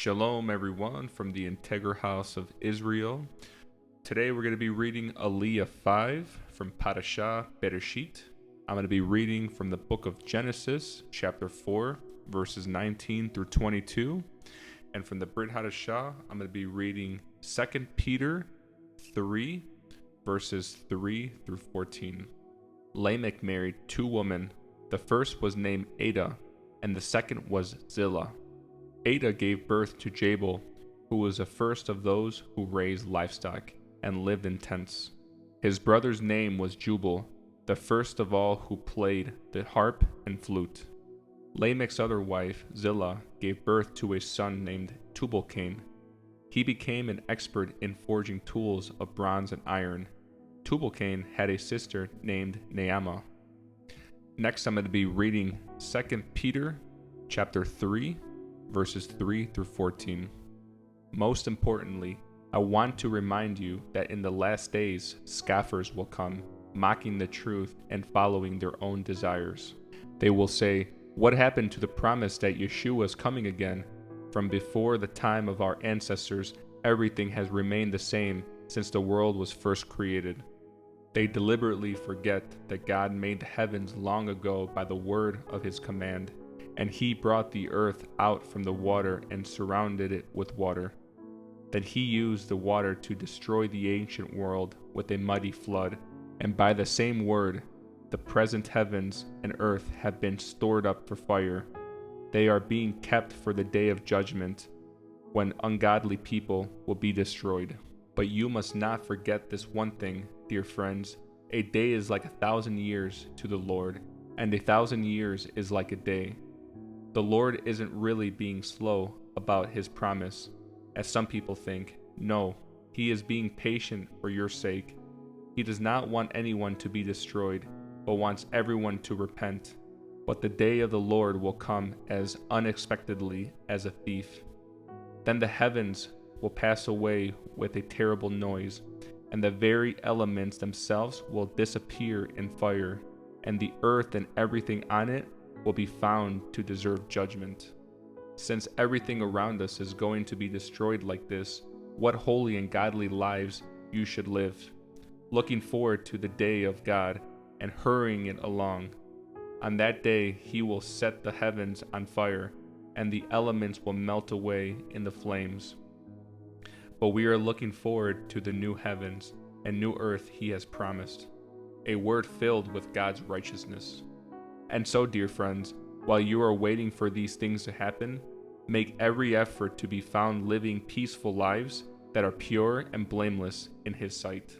Shalom, everyone, from the Integral House of Israel. Today we're going to be reading Aliya 5 from Parashah Beresheet. I'm going to be reading from the book of Genesis, chapter 4, verses 19 through 22. And from the Brit Hadashah, I'm going to be reading 2 Peter 3, verses 3 through 14. Lamech married two women. The first was named Ada, and the second was Zillah. Ada gave birth to Jabal, who was the first of those who raised livestock and lived in tents. His brother's name was Jubal, the first of all who played the harp and flute. Lamech's other wife, Zillah, gave birth to a son named Tubal-Cain. He became an expert in forging tools of bronze and iron. Tubal-Cain had a sister named Naamah. Next, I'm going to be reading 2 Peter chapter 3, verses 3 through 14. Most importantly, I want to remind you that in the last days, scoffers will come, mocking the truth and following their own desires. They will say, "What happened to the promise that Yeshua is coming again? From before the time of our ancestors, everything has remained the same since the world was first created." They deliberately forget that God made the heavens long ago by the word of his command, and he brought the earth out from the water and surrounded it with water. That he used the water to destroy the ancient world with a mighty flood, and by the same word, the present heavens and earth have been stored up for fire. They are being kept for the day of judgment, when ungodly people will be destroyed. But you must not forget this one thing, dear friends. A day is like 1,000 years to the Lord, and 1,000 years is like a day. The Lord isn't really being slow about his promise, as some people think. No, he is being patient for your sake. He does not want anyone to be destroyed, but wants everyone to repent. But the day of the Lord will come as unexpectedly as a thief. Then the heavens will pass away with a terrible noise, and the very elements themselves will disappear in fire, and the earth and everything on it will be found to deserve judgment. Since everything around us is going to be destroyed like this, what holy and godly lives you should live, looking forward to the day of God and hurrying it along. On that day he will set the heavens on fire, and the elements will melt away in the flames. But we are looking forward to the new heavens and new earth he has promised, a word filled with God's righteousness. And so, dear friends, while you are waiting for these things to happen, make every effort to be found living peaceful lives that are pure and blameless in his sight.